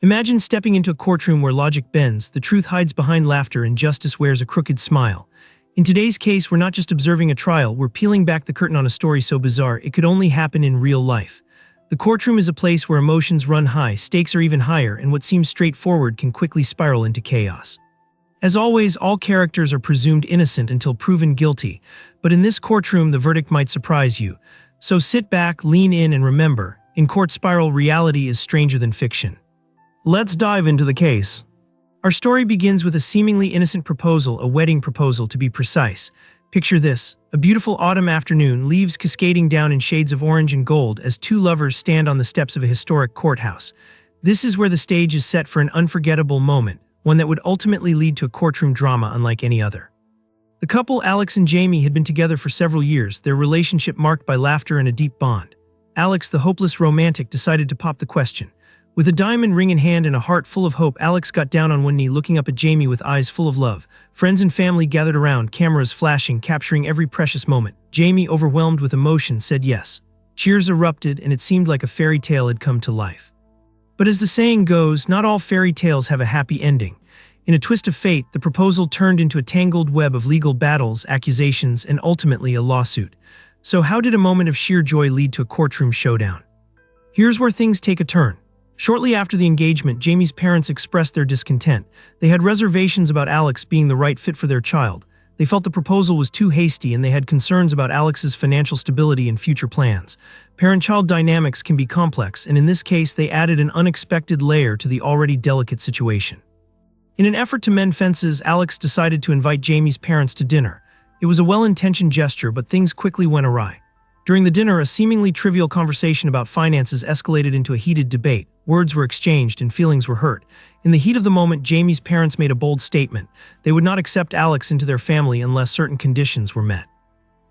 Imagine stepping into a courtroom where logic bends, the truth hides behind laughter, and justice wears a crooked smile. In today's case, we're not just observing a trial, we're peeling back the curtain on a story so bizarre it could only happen in real life. The courtroom is a place where emotions run high, stakes are even higher, and what seems straightforward can quickly spiral into chaos. As always, all characters are presumed innocent until proven guilty, but in this courtroom the verdict might surprise you. So sit back, lean in, and remember, in CourtSpiral, reality is stranger than fiction. Let's dive into the case. Our story begins with a seemingly innocent proposal, a wedding proposal to be precise. Picture this: a beautiful autumn afternoon, leaves cascading down in shades of orange and gold as two lovers stand on the steps of a historic courthouse. This is where the stage is set for an unforgettable moment, one that would ultimately lead to a courtroom drama unlike any other. The couple, Alex and Jamie, had been together for several years, their relationship marked by laughter and a deep bond. Alex, the hopeless romantic, decided to pop the question. With a diamond ring in hand and a heart full of hope, Alex got down on one knee, looking up at Jamie with eyes full of love. Friends and family gathered around, cameras flashing, capturing every precious moment. Jamie, overwhelmed with emotion, said yes. Cheers erupted, and it seemed like a fairy tale had come to life. But as the saying goes, not all fairy tales have a happy ending. In a twist of fate, the proposal turned into a tangled web of legal battles, accusations, and ultimately a lawsuit. So how did a moment of sheer joy lead to a courtroom showdown? Here's where things take a turn. Shortly after the engagement, Jamie's parents expressed their discontent. They had reservations about Alex being the right fit for their child. They felt the proposal was too hasty, and they had concerns about Alex's financial stability and future plans. Parent-child dynamics can be complex, and in this case, they added an unexpected layer to the already delicate situation. In an effort to mend fences, Alex decided to invite Jamie's parents to dinner. It was a well-intentioned gesture, but things quickly went awry. During the dinner, a seemingly trivial conversation about finances escalated into a heated debate. Words were exchanged and feelings were hurt. In the heat of the moment, Jamie's parents made a bold statement. They would not accept Alex into their family unless certain conditions were met.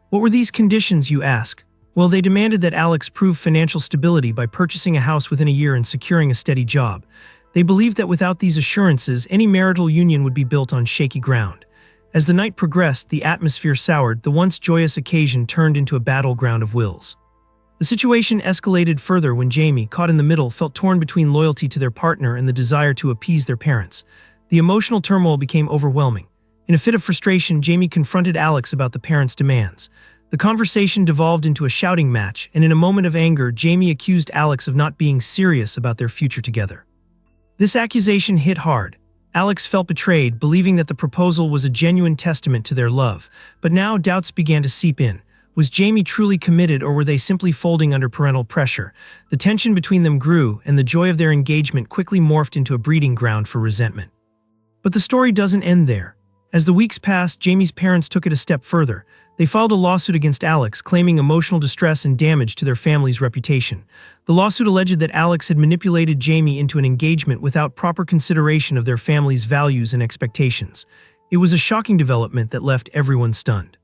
What were these conditions, you ask? Well, they demanded that Alex prove financial stability by purchasing a house within a year and securing a steady job. They believed that without these assurances, any marital union would be built on shaky ground. As the night progressed, the atmosphere soured. The once joyous occasion turned into a battleground of wills. The situation escalated further when Jamie, caught in the middle, felt torn between loyalty to their partner and the desire to appease their parents. The emotional turmoil became overwhelming. In a fit of frustration, Jamie confronted Alex about the parents' demands. The conversation devolved into a shouting match, and in a moment of anger, Jamie accused Alex of not being serious about their future together. This accusation hit hard. Alex felt betrayed, believing that the proposal was a genuine testament to their love. But now doubts began to seep in. Was Jamie truly committed, or were they simply folding under parental pressure? The tension between them grew, and the joy of their engagement quickly morphed into a breeding ground for resentment. But the story doesn't end there. As the weeks passed, Jamie's parents took it a step further. They filed a lawsuit against Alex, claiming emotional distress and damage to their family's reputation. The lawsuit alleged that Alex had manipulated Jamie into an engagement without proper consideration of their family's values and expectations. It was a shocking development that left everyone stunned.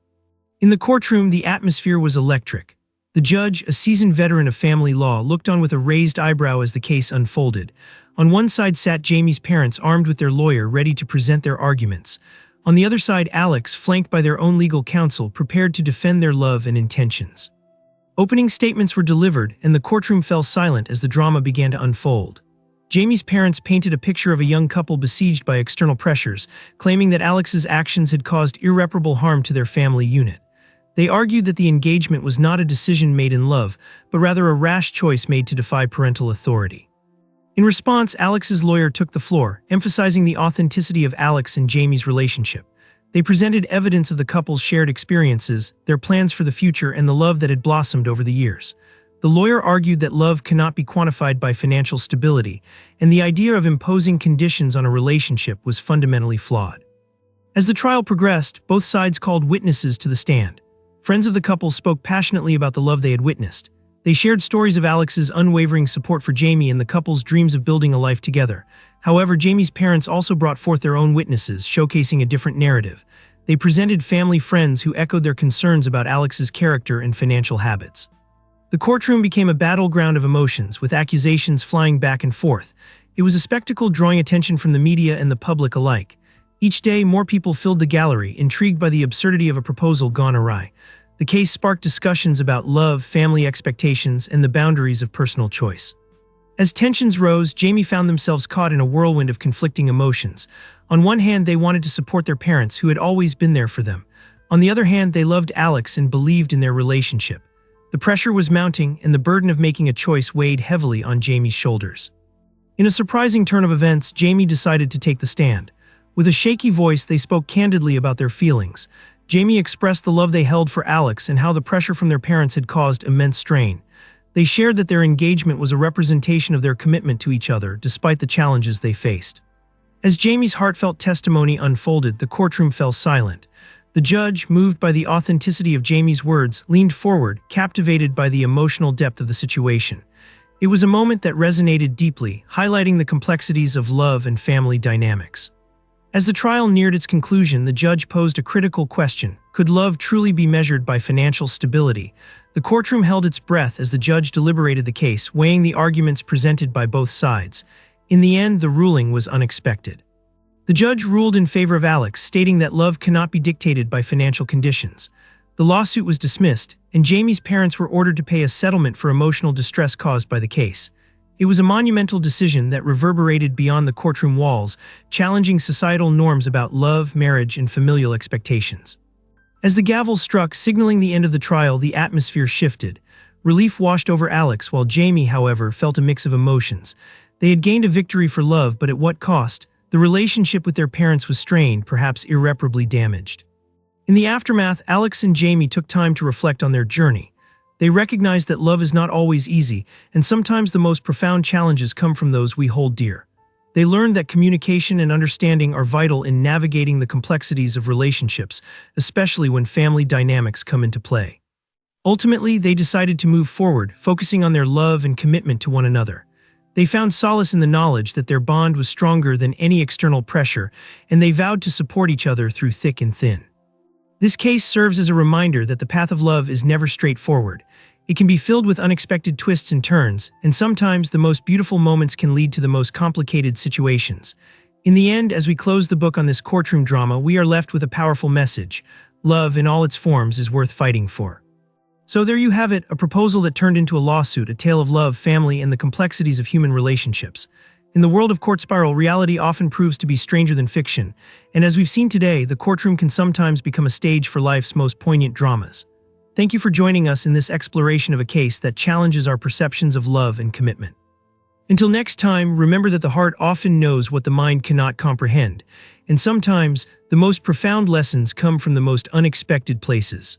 In the courtroom, the atmosphere was electric. The judge, a seasoned veteran of family law, looked on with a raised eyebrow as the case unfolded. On one side sat Jamie's parents, armed with their lawyer, ready to present their arguments. On the other side, Alex, flanked by their own legal counsel, prepared to defend their love and intentions. Opening statements were delivered, and the courtroom fell silent as the drama began to unfold. Jamie's parents painted a picture of a young couple besieged by external pressures, claiming that Alex's actions had caused irreparable harm to their family unit. They argued that the engagement was not a decision made in love, but rather a rash choice made to defy parental authority. In response, Alex's lawyer took the floor, emphasizing the authenticity of Alex and Jamie's relationship. They presented evidence of the couple's shared experiences, their plans for the future, and the love that had blossomed over the years. The lawyer argued that love cannot be quantified by financial stability, and the idea of imposing conditions on a relationship was fundamentally flawed. As the trial progressed, both sides called witnesses to the stand. Friends of the couple spoke passionately about the love they had witnessed. They shared stories of Alex's unwavering support for Jamie and the couple's dreams of building a life together. However, Jamie's parents also brought forth their own witnesses, showcasing a different narrative. They presented family friends who echoed their concerns about Alex's character and financial habits. The courtroom became a battleground of emotions, with accusations flying back and forth. It was a spectacle drawing attention from the media and the public alike. Each day, more people filled the gallery, intrigued by the absurdity of a proposal gone awry. The case sparked discussions about love, family expectations, and the boundaries of personal choice. As tensions rose, Jamie found themselves caught in a whirlwind of conflicting emotions. On one hand, they wanted to support their parents who had always been there for them. On the other hand, they loved Alex and believed in their relationship. The pressure was mounting, and the burden of making a choice weighed heavily on Jamie's shoulders. In a surprising turn of events, Jamie decided to take the stand. With a shaky voice, they spoke candidly about their feelings. Jamie expressed the love they held for Alex and how the pressure from their parents had caused immense strain. They shared that their engagement was a representation of their commitment to each other, despite the challenges they faced. As Jamie's heartfelt testimony unfolded, the courtroom fell silent. The judge, moved by the authenticity of Jamie's words, leaned forward, captivated by the emotional depth of the situation. It was a moment that resonated deeply, highlighting the complexities of love and family dynamics. As the trial neared its conclusion, the judge posed a critical question: could love truly be measured by financial stability? The courtroom held its breath as the judge deliberated the case, weighing the arguments presented by both sides. In the end, the ruling was unexpected. The judge ruled in favor of Alex, stating that love cannot be dictated by financial conditions. The lawsuit was dismissed, and Jamie's parents were ordered to pay a settlement for emotional distress caused by the case. It was a monumental decision that reverberated beyond the courtroom walls, challenging societal norms about love, marriage, and familial expectations. As the gavel struck, signaling the end of the trial, the atmosphere shifted. Relief washed over Alex, while Jamie, however, felt a mix of emotions. They had gained a victory for love, but at what cost? The relationship with their parents was strained, perhaps irreparably damaged. In the aftermath, Alex and Jamie took time to reflect on their journey. They recognized that love is not always easy, and sometimes the most profound challenges come from those we hold dear. They learned that communication and understanding are vital in navigating the complexities of relationships, especially when family dynamics come into play. Ultimately, they decided to move forward, focusing on their love and commitment to one another. They found solace in the knowledge that their bond was stronger than any external pressure, and they vowed to support each other through thick and thin. This case serves as a reminder that the path of love is never straightforward. It can be filled with unexpected twists and turns, and sometimes the most beautiful moments can lead to the most complicated situations. In the end, as we close the book on this courtroom drama, we are left with a powerful message: love in all its forms is worth fighting for. So there you have it, a proposal that turned into a lawsuit, a tale of love, family, and the complexities of human relationships. In the world of CourtSpiral, reality often proves to be stranger than fiction, and as we've seen today, the courtroom can sometimes become a stage for life's most poignant dramas. Thank you for joining us in this exploration of a case that challenges our perceptions of love and commitment. Until next time, remember that the heart often knows what the mind cannot comprehend, and sometimes the most profound lessons come from the most unexpected places.